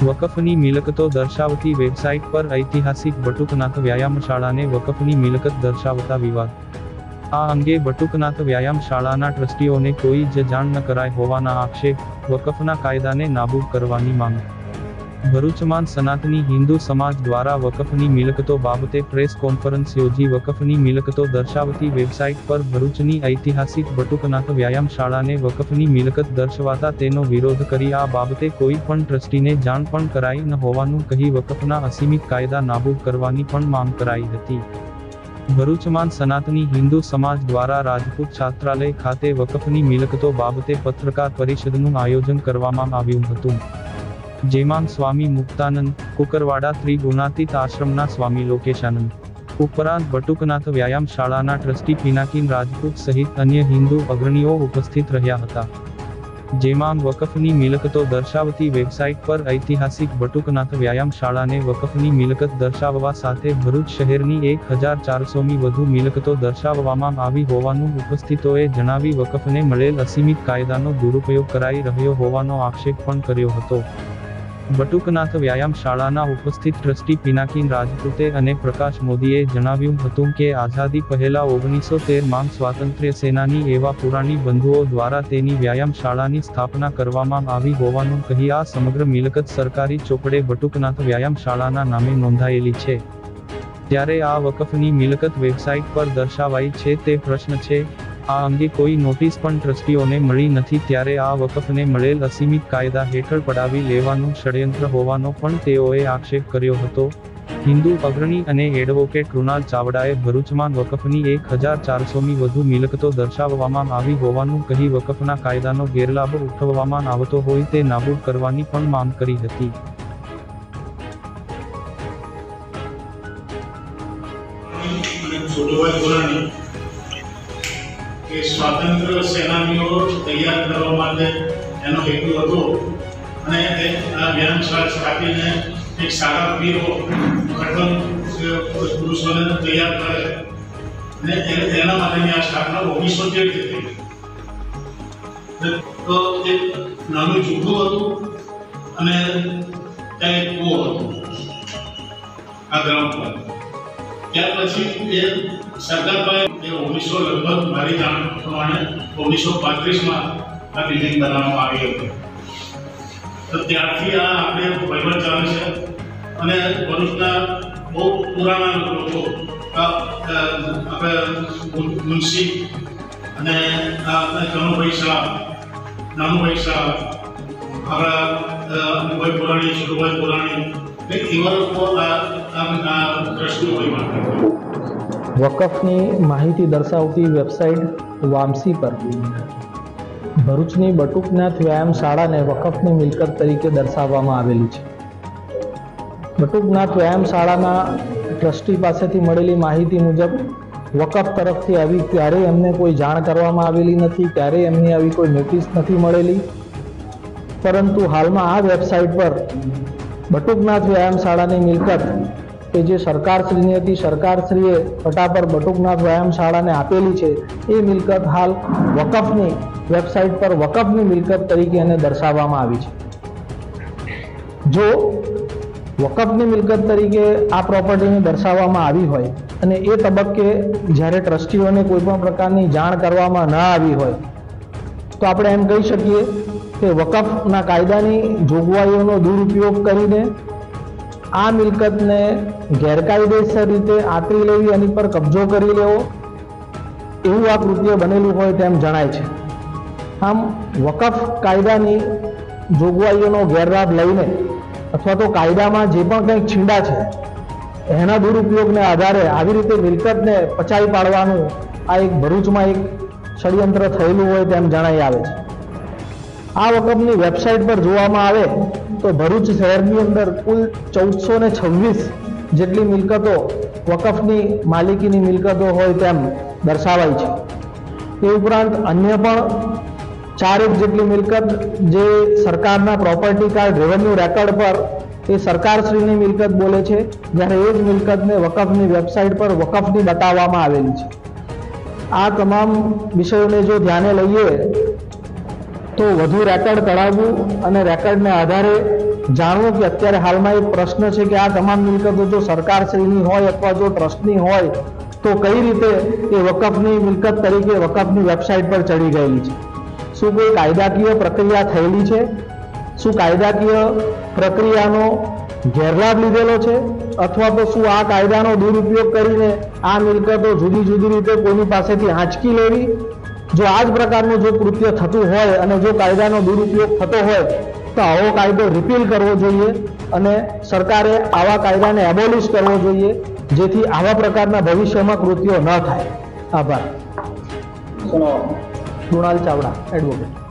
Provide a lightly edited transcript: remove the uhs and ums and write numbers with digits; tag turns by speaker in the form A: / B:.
A: વકફની મિલકતો દર્શાવતી વેબસાઇટ પર ઐતિહાસિક બટુકનાથ વ્યાયામશાળાને વકફની મિલકત દર્શાવતા વિવાદ। આ અંગે બટુકનાથ વ્યાયામશાળાના ટ્રસ્ટીઓને કોઈ જ જાણ ન કરાઈ હોવાના આક્ષેપ। વકફના કાયદાને નાબૂદ કરવાની માંગ। ભરૂચમાં સનાતની હિન્દુ સમાજ દ્વારા વકફની મિલકતો બાબતે પ્રેસ કોન્ફરન્સ યોજી વકફની મિલકતો દર્શાવતી વેબસાઇટ પર ભરૂચની ઐતિહાસિક બટુકનાથ વ્યાયામશાળાને વકફની મિલકત દર્શાવતા તેનો વિરોધ કરી આ બાબતે કોઈ પણ ટ્રસ્ટીને જાણ પણ કરાઈ ન હોવાનું કહી વકફના અસીમિત કાયદા નાબૂદ કરવાની પણ માંગ કરાઈ હતી। ભરૂચમાં સનાતની હિન્દુ સમાજ દ્વારા રાજપૂત છાત્રાલય ખાતે વકફની મિલકતો બાબતે પત્રકાર પરિષદનું આયોજન કરવામાં આવ્યું હતું, જેમાં સ્વામી મુક્તાનંદ, કુકરવાડા ત્રિગુણાતીત આશ્રમના સ્વામી લોકેશાનંદ ઉપરાંત બટુકનાથ વ્યાયામશાળાના ટ્રસ્ટી પિનાકીન રાજપૂત સહિત અન્ય હિન્દુ અગ્રણીઓ ઉપસ્થિત રહ્યા હતા, જેમાં વકફની મિલકતો દર્શાવતી વેબસાઇટ પર ઐતિહાસિક બટુકનાથ વ્યાયામશાળાને વકફની મિલકત દર્શાવવા સાથે ભરૂચ શહેરની 1400મી વધુ મિલકતો દર્શાવવામાં આવી હોવાનું ઉપસ્થિતોએ જણાવી વકફને મળેલ અસીમિત કાયદાનો દુરુપયોગ કરાઈ રહ્યો હોવાનો આક્ષેપ પણ કર્યો હતો। બટુકનાથ વ્યાયામશાળાના ઉપસ્થિત ટ્રસ્ટી પિનાકીન રાજપૂતે અને પ્રકાશ મોદીએ જણાવ્યું હતું કે આઝાદી પહેલા 1913માં સ્વાતંત્ર્ય સેનાની એવા પુરાણી બંધુઓ દ્વારા તેની વ્યાયામશાળાની સ્થાપના કરવામાં આવી હોવાનું કહી આ સમગ્ર મિલકત સરકારી ચોપડે બટુકનાથ વ્યાયામશાળાના નામે નોંધાયેલી છે, ત્યારે આ વકફની મિલકત વેબસાઇટ પર દર્શાવાઈ છે તે પ્રશ્ન છે। આ અંગે કોઈ નોટિસ પણ ટ્રસ્ટીઓને મળી નથી, ત્યારે આ વકફને મળેલ અસીમિત કાયદા હેઠળ પડાવી લેવાનું ષડયંત્ર હોવાનો પણ તેઓએ આક્ષેપ કર્યો હતો। હિન્દુ અગ્રણી અને એડવોકેટ કૃણાલ ચાવડાએ ભરૂચમાં વકફની 1400મી વધુ મિલકતો દર્શાવવામાં આવી હોવાનું કહી વકફના કાયદાનો ગેરલાભ ઉઠાવવામાં આવતો હોય તે નાબૂદ કરવાની પણ માંગ કરી હતી।
B: કે સ્વાતંત્ર્ય સેનાનીઓ તૈયાર કરવા માટે એનો હેતુ હતો અને આ વ્યાયામશાળા સ્થાપીને એક સારા વીરો કઠણ પુરુષોને તૈયાર કરે અને એના માટેની આ સ્થાપના 1913 થઈ। તો એક નાનું ઝૂંપડું હતું અને ત્યાં એક કૂવો હતો આ ગ્રાઉન્ડ પર। ત્યાર પછી એ સરદારભાઈ 1900 લગભગ મારી જાણ પ્રમાણે 1935માં આ બિલ્ડિંગ બનાવવામાં આવી હતી। તો ત્યારથી આ આપણે વહીવટ ચાલે છે અને ભરૂચના બહુ પુરાણા લોકો આપણે મુનશી અને કનુભાઈ શાહ, નાનુભાઈ શાહ, આપણા અનુભાઈ પુરાણી, સુરભાઈ પુરાણી એવા લોકો આ દ્રષ્ટિ વહીવટ કરતા।
C: વકફની માહિતી દર્શાવતી વેબસાઇટ વામસી પર ભરૂચની બટુકનાથ વ્યાયામશાળાને વકફની મિલકત તરીકે દર્શાવવામાં આવેલી છે। બટુકનાથ વ્યાયામશાળાના ટ્રસ્ટી પાસેથી મળેલી માહિતી મુજબ વકફ તરફથી આવી ક્યારેય એમને કોઈ જાણ કરવામાં આવેલી નથી, ક્યારેય એમની આવી કોઈ નોટિસ નથી મળેલી, પરંતુ હાલમાં આ વેબસાઇટ પર બટુકનાથ વ્યાયામશાળાની મિલકત કે જે સરકારશ્રીની હતી, સરકારશ્રીએ પટ્ટા પર બટુકનાથ વ્યાયામશાળાને આપેલી છે, એ મિલકત હાલ વકફની વેબસાઇટ પર વકફની મિલકત તરીકે એને દર્શાવવામાં આવી છે। જો વકફની મિલકત તરીકે આ પ્રોપર્ટીને દર્શાવવામાં આવી હોય અને એ તબક્કે જ્યારે ટ્રસ્ટીઓને કોઈ પણ પ્રકારની જાણ કરવામાં ન આવી હોય તો આપણે એમ કહી શકીએ કે વકફના કાયદાની જોગવાઈઓનો દુરુપયોગ કરીને આ મિલકતને ગેરકાયદેસર રીતે આંતરી લેવી, એની પર કબજો કરી લેવો, એવું આ કૃત્ય બનેલું હોય તેમ જણાય છે। આમ વકફ કાયદાની જોગવાઈઓનો ગેરલાભ લઈને અથવા તો કાયદામાં જે પણ કંઈક છીંડા છે એના દુરુપયોગને આધારે આવી રીતે મિલકતને પચાવી પાડવાનું આ એક ભરૂચમાં એક ષડયંત્ર થયેલું હોય તેમ જણાઈ આવે છે। આ વકફની વેબસાઇટ પર જોવામાં આવે તો ભરૂચ શહેરની અંદર કુલ 1426 જેટલી મિલકતો વકફની માલિકીની મિલકતો હોય તેમ દર્શાવાઈ છે। તે ઉપરાંત અન્ય પણ 4 જેટલી મિલકત જે સરકારના પ્રોપર્ટી કાર્ડ રેવન્યુ રેકર્ડ પર એ સરકારશ્રીની મિલકત બોલે છે, જ્યારે એ જ મિલકતને વકફની વેબસાઇટ પર વકફની બતાવવામાં આવેલી છે। આ તમામ વિષયોને જો ધ્યાને લઈએ તો વધુ રેકર્ડ કઢાવવું અને રેકર્ડને આધારે જાણવું કે અત્યારે હાલમાં એક પ્રશ્ન છે કે આ તમામ મિલકતો જો સરકારશ્રીની હોય અથવા જો ટ્રસ્ટની હોય તો કઈ રીતે એ વકફની મિલકત તરીકે વકફની વેબસાઇટ પર ચડી ગયેલી છે? શું કોઈ કાયદાકીય પ્રક્રિયા થયેલી છે? શું કાયદાકીય પ્રક્રિયાનો ગેરલાભ લીધેલો છે? અથવા તો શું આ કાયદાનો દુરુપયોગ કરીને આ મિલકતો જુદી જુદી રીતે કોઈની પાસેથી આંચકી લેવી? જો આ જ પ્રકારનું જો કૃત્ય થતું હોય અને જો કાયદાનો દુરુપયોગ થતો હોય તો આવો કાયદો રિપીલ કરવો જોઈએ અને સરકારે આવા કાયદાને એબોલિશ કરવો જોઈએ, જેથી આવા પ્રકારના ભવિષ્યમાં કૃત્યો ન થાય. આભાર. કૃણાલ ચાવડા, એડવોકેટ.